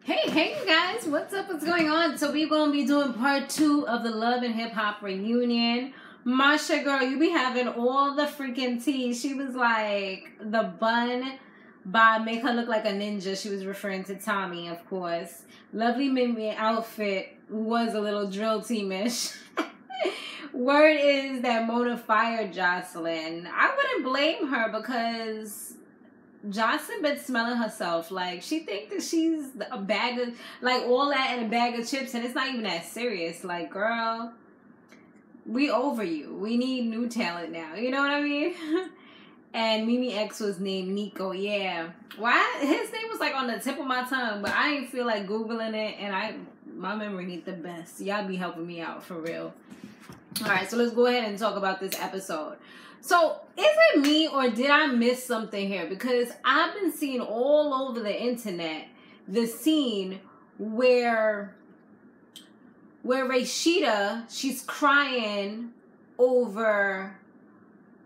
Hey you guys, what's up, what's going on? So we're going to be doing part 2 of the Love and Hip Hop reunion. Masha girl, you be having all the freaking tea. She was like, the bun by Make Her Look Like a Ninja. She was referring to Tommy, of course. Lovely Mimi outfit was a little drill teamish. Word is that Mona fired Joseline. I wouldn't blame her because Joseline been smelling herself. Like, she think that she's a bag of, like, all that in a bag of chips, and it's not even that serious. Like, girl, we over you. We need new talent now. You know what I mean? And Mimi X was named Nico. Yeah. Why? His name was, like, on the tip of my tongue, but I ain't feel like Googling it, and my memory ain't the best. Y'all be helping me out, for real. All right, so let's go ahead and talk about this episode. So, is it me or did I miss something here? Because I've been seeing all over the internet the scene where Rashida, she's crying over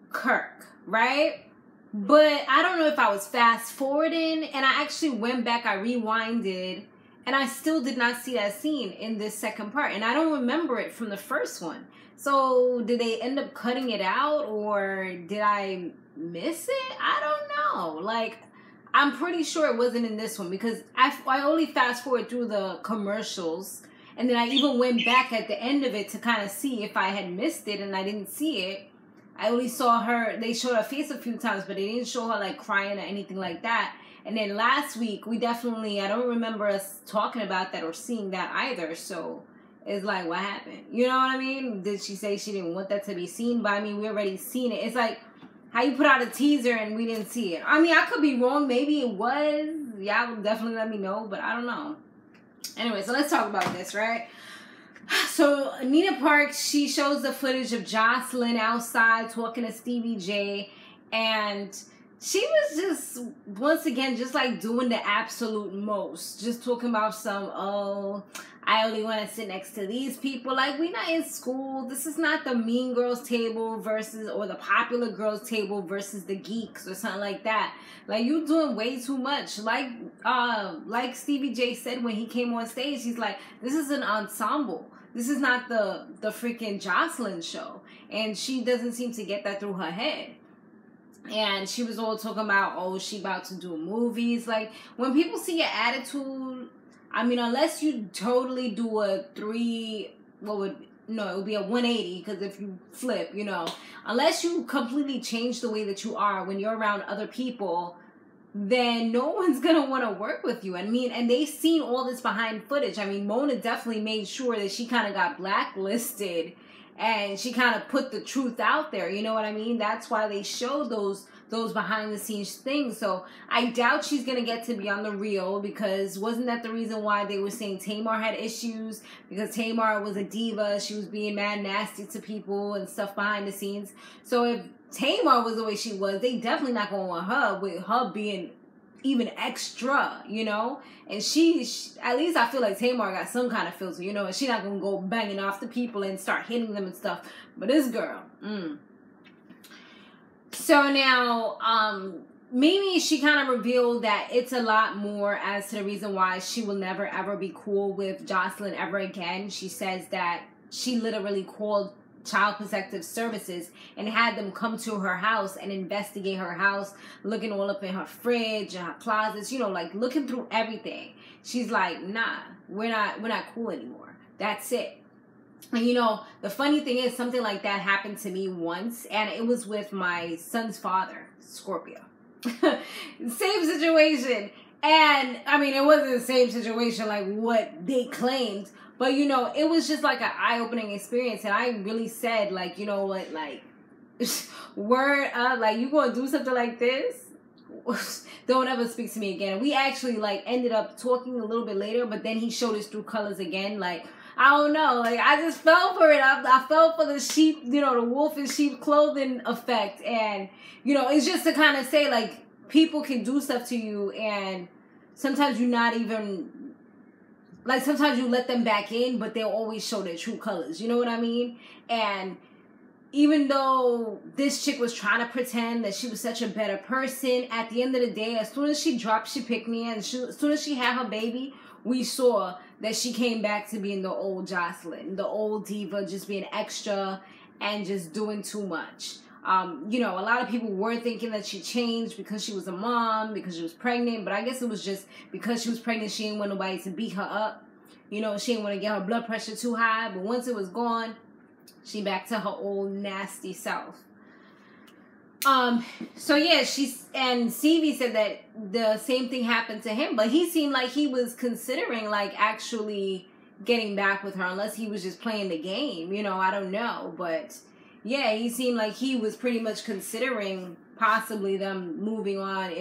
Kirk, right? But I don't know if I was fast forwarding, and I actually went back, I rewinded, and I still did not see that scene in this second part. And I don't remember it from the first one. So, did they end up cutting it out, or did I miss it? I don't know. Like, I'm pretty sure it wasn't in this one, because I only fast forward through the commercials, and then I even went back at the end of it to kind of see if I had missed it, and I didn't see it. I only saw her, they showed her face a few times, but they didn't show her, like, crying or anything like that. And then last week, we definitely, I don't remember us talking about that or seeing that either, so it's like, what happened? You know what I mean? Did she say she didn't want that to be seen? But I mean, we already seen it. It's like how you put out a teaser and we didn't see it. I mean, I could be wrong. Maybe it was. Y'all will definitely let me know, but I don't know. Anyway, so let's talk about this, right? So Nena Parks, she shows the footage of Joseline outside talking to Stevie J, and she was just, once again, just like doing the absolute most. Just talking about some, oh, I only want to sit next to these people. Like, we not in school. This is not the mean girls table versus, or the popular girls table versus the geeks or something like that. Like, you doing way too much. Like Stevie J said when he came on stage, he's like, this is an ensemble. This is not the freaking Joseline show. And she doesn't seem to get that through her head. And she was all talking about, oh, she about to do movies. Like, when people see your attitude, I mean, unless you totally do a it would be a 180, because if you flip, you know, unless you completely change the way that you are when you're around other people, then no one's going to want to work with you. I mean, and they've seen all this behind footage. I mean, Mona definitely made sure that she kind of got blacklisted, and she kind of put the truth out there. You know what I mean? That's why they showed those behind the scenes things. So I doubt she's going to get to be on the real, because wasn't that the reason why they were saying Tamar had issues? Because Tamar was a diva. She was being mad nasty to people and stuff behind the scenes. So if Tamar was the way she was, they definitely not going to want her, with her being even extra, you know? And she at least I feel like Tamar got some kind of filter, you know, and she not going to go banging off the people and start hitting them and stuff. But this girl, So now, Mimi, she kind of revealed that it's a lot more as to the reason why she will never ever be cool with Joseline ever again. She says that she literally called Child Protective Services and had them come to her house and investigate her house, looking all up in her fridge and her closets, you know, like looking through everything. She's like, nah, we're not cool anymore. That's it. And you know, the funny thing is, something like that happened to me once, and it was with my son's father, Scorpio. Same situation. And I mean, it wasn't the same situation like what they claimed, but you know, it was just like an eye-opening experience. And I really said, like, you know what, like, word up, like, you gonna do something like this? Don't ever speak to me again. And we actually like ended up talking a little bit later, but then he showed his true colors again. Like, I don't know, like, I just fell for it. I fell for the sheep, you know, the wolf in sheep clothing effect. And, you know, it's just to kind of say, like, people can do stuff to you, and sometimes you're not even, like, sometimes you let them back in, but they'll always show their true colors. You know what I mean? And even though this chick was trying to pretend that she was such a better person, at the end of the day, as soon as she dropped She Picked Me, and as soon as she had her baby, we saw that she came back to being the old Joseline, the old diva, just being extra and just doing too much. You know, a lot of people were thinking that she changed because she was a mom, because she was pregnant, but I guess it was just because she was pregnant, she didn't want nobody to beat her up. You know, she didn't want to get her blood pressure too high, but once it was gone, she back to her old nasty self. So yeah, and Stevie said that the same thing happened to him, but he seemed like he was considering like actually getting back with her, unless he was just playing the game, you know, I don't know, but yeah, he seemed like he was pretty much considering possibly them moving on.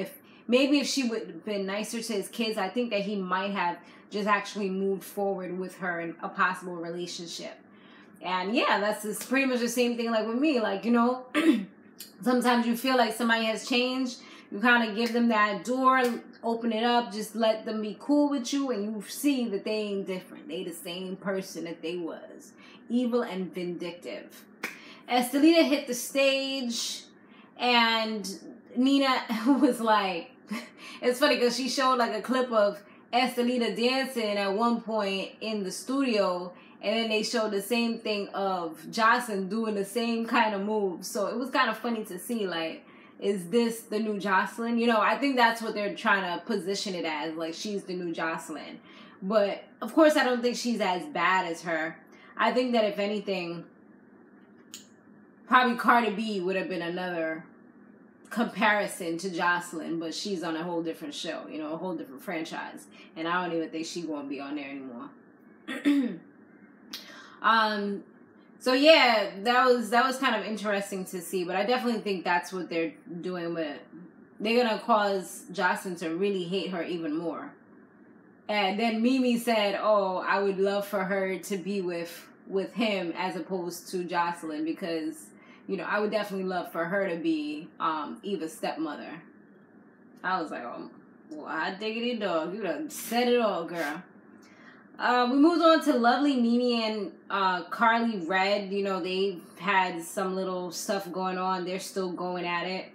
Maybe if she would have been nicer to his kids, I think that he might have just actually moved forward with her in a possible relationship. And yeah, that's just pretty much the same thing like with me, like, you know, sometimes you feel like somebody has changed. You kind of give them that door, open it up, just let them be cool with you, and you see that they ain't different. They the same person that they was. Evil and vindictive. Estelita hit the stage, and Nena was like, it's funny because she showed like a clip of Estelita dancing at one point in the studio, and then they showed the same thing of Joseline doing the same kind of moves. So it was kind of funny to see, like, is this the new Joseline? You know, I think that's what they're trying to position it as, like, she's the new Joseline. But, of course, I don't think she's as bad as her. I think that, if anything, probably Cardi B would have been another comparison to Joseline, but she's on a whole different show, you know, a whole different franchise. And I don't even think she's going to be on there anymore. So yeah, that was kind of interesting to see, but I definitely think that's what they're doing with, they're gonna cause Joseline to really hate her even more. And then Mimi said, oh, I would love for her to be with him as opposed to Joseline, because, you know, I would definitely love for her to be Eva's stepmother. I was like, oh, well, I diggity dog, you done said it all, girl. We moved on to Lovely Mimi and Karlie Red. You know, they've had some little stuff going on. They're still going at it.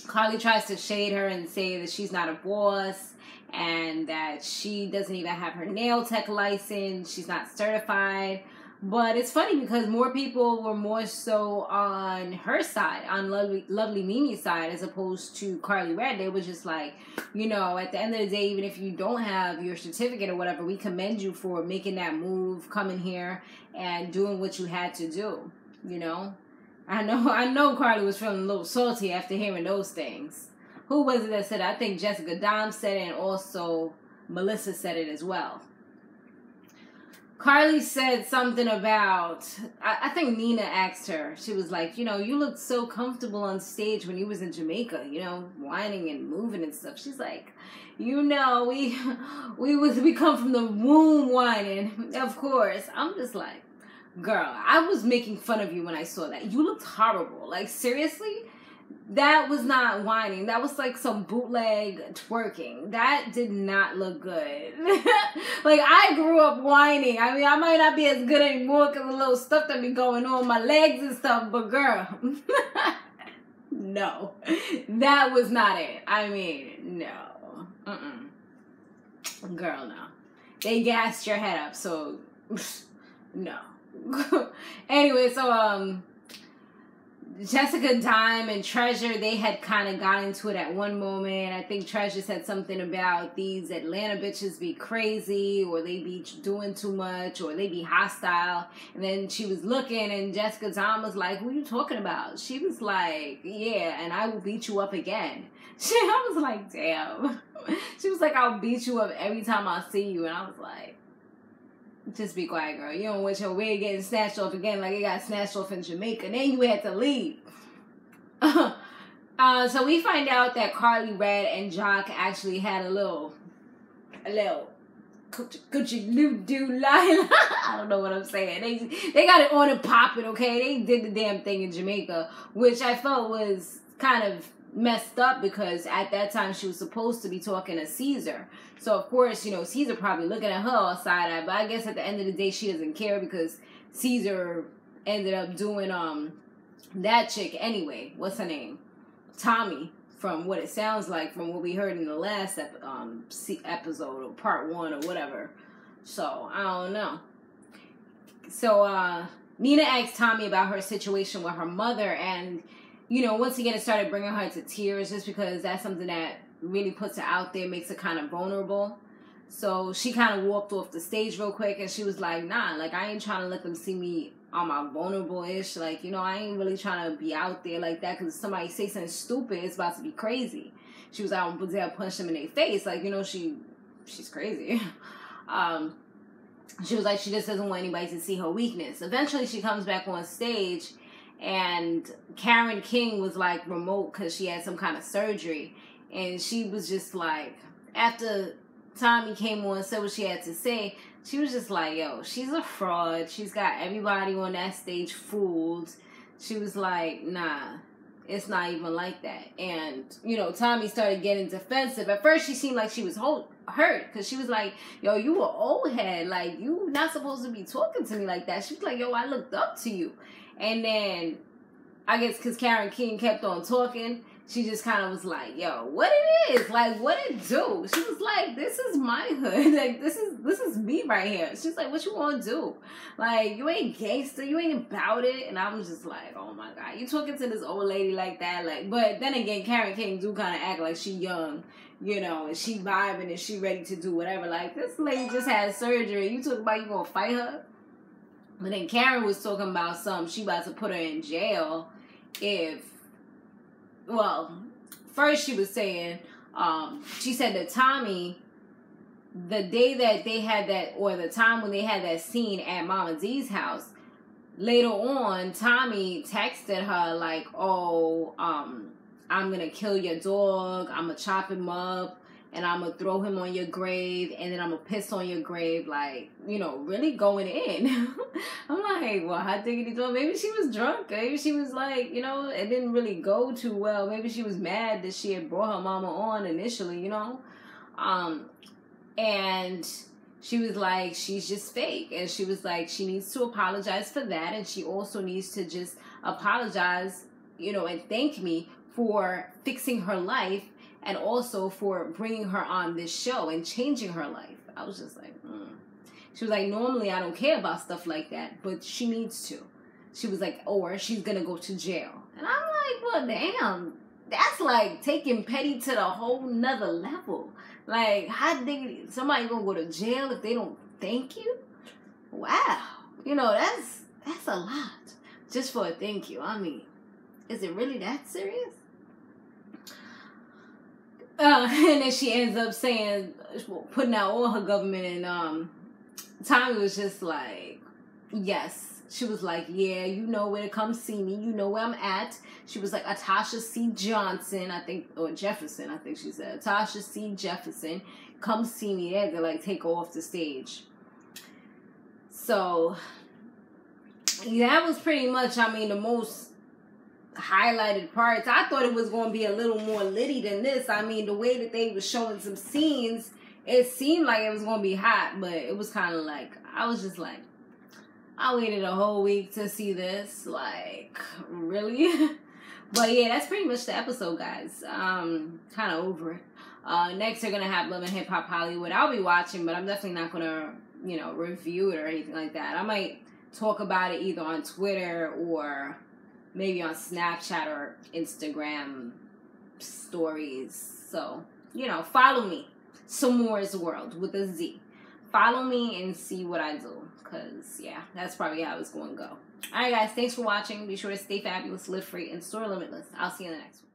Karlie tries to shade her and say that she's not a boss and that she doesn't even have her nail tech license. She's not certified. But it's funny because more people were more so on her side, on Lovely Mimi's side, as opposed to Karlie Red. They were just like, you know, at the end of the day, even if you don't have your certificate or whatever, we commend you for making that move, coming here and doing what you had to do, you know. I know Karlie was feeling a little salty after hearing those things. Who was it that said it? I think Jessica Dom said it, and also Melissa said it as well. Karlie said something about, I think Nena asked her, she was like, you know, you looked so comfortable on stage when you was in Jamaica, you know, whining and moving and stuff. She's like, you know, we come from the womb whining, of course. I'm just like, girl, I was making fun of you when I saw that. You looked horrible. Like, seriously? That was not whining. That was like some bootleg twerking. That did not look good. Like, I grew up whining. I mean, I might not be as good anymore because of the little stuff that be going on my legs and stuff, but girl, no. That was not it. I mean, no. Girl, no. They gassed your head up, so no. Anyway, so, Jessica Dime and Treasure, they had kind of got into it at one moment. I think Treasure said something about these Atlanta bitches be crazy, or they be doing too much, or they be hostile. And then she was looking, and Jessica Dime was like, who are you talking about? She was like, yeah, and I will beat you up again. I was like, damn. She was like, I'll beat you up every time I see you. And I was like, just be quiet, girl. You don't want your wig getting snatched off again like it got snatched off in Jamaica. Then you had to leave. So we find out that Karlie Red and Jock actually had a little coochie doo lila. I don't know what I'm saying. They got it on and popping, okay? They did the damn thing in Jamaica, which I felt was kind of messed up because at that time she was supposed to be talking to Caesar. So of course, you know, Caesar probably looking at her all side-eyed, but I guess at the end of the day she doesn't care because Caesar ended up doing that chick anyway. What's her name? Tommy. from what it sounds like, from what we heard in the last episode or part 1 or whatever. So, I don't know. So, Nena asked Tommy about her situation with her mother, and, you know, once again, it started bringing her to tears, just because that's something that really puts her out there, makes her kind of vulnerable. So, she kind of walked off the stage real quick, and she was like, nah, like, I ain't trying to let them see me on my vulnerable-ish. Like, you know, I ain't really trying to be out there like that, because if somebody say something stupid, it's about to be crazy. She was out there punch them in their face. Like, you know, she's crazy. She was like, she just doesn't want anybody to see her weakness. Eventually, she comes back on stage, and Karen King was, like, remote because she had some kind of surgery. And she was just like, after Tommy came on and said what she had to say, she was just like, yo, she's a fraud. She's got everybody on that stage fooled. She was like, nah, it's not even like that. And, you know, Tommy started getting defensive. At first, she seemed like she was hurt, because she was like, yo, you an old head. Like, you not supposed to be talking to me like that. She was like, yo, I looked up to you. And then, I guess because Karen King kept on talking, she just kind of was like, yo, what it is? Like, what it do? She was like, this is my hood. Like, this is me right here. She's like, what you want to do? Like, you ain't gangster. You ain't about it. And I was just like, oh, my God. You talking to this old lady like that? Like, but then again, Karen King do kind of act like she young, you know, and she vibing and she ready to do whatever. Like, this lady just had surgery. You talking about you going to fight her? But then Karen was talking about she about to put her in jail if... Well, first she was saying, she said that Tommy, the day that they had that, or the time when they had that scene at Mama D's house, later on, Tommy texted her like, oh, I'm going to kill your dog, I'm going to chop him up, and I'm going to throw him on your grave, and then I'm going to piss on your grave, like, you know, really going in. I'm like, well, how diggity do? Maybe she was drunk. Maybe she was like, you know, it didn't really go too well. Maybe she was mad that she had brought her mama on initially, you know. And she was like, she's just fake. And she was like, she needs to apologize for that. And she also needs to just apologize, you know, and thank me for fixing her life, and also for bringing her on this show and changing her life. I was just like, She was like, normally I don't care about stuff like that, but she needs to. She was like, or she's going to go to jail. And I'm like, well, damn. That's like taking petty to the whole nother level. Like, how diggity, somebody going to go to jail if they don't thank you? Wow. You know, that's a lot. Just for a thank you. I mean, is it really that serious? And then she ends up saying, putting out all her government, and Tommy was just like, yes. She was like, yeah, you know where to come see me. You know where I'm at. She was like, Atasha C. Johnson, I think, or Jefferson, I think she said. Atasha C. Jefferson, come see me. They had to, like, take her off the stage. So, yeah, that was pretty much, I mean, the most highlighted parts. I thought it was going to be a little more litty than this. I mean, the way that they were showing some scenes, it seemed like it was going to be hot, but it was kind of like, I was just like, I waited a whole week to see this. Like, really? But yeah, that's pretty much the episode, guys. Kind of over it. Next, they're going to have Love and Hip Hop Hollywood. I'll be watching, but I'm definitely not going to, you know, review it or anything like that. I might talk about it either on Twitter or maybe on Snapchat or Instagram stories. So, you know, follow me. Samore's World with a Z. Follow me and see what I do. Because, yeah, that's probably how it's going to go. Alright, guys. Thanks for watching. Be sure to stay fabulous, live free, and soar limitless. I'll see you in the next one.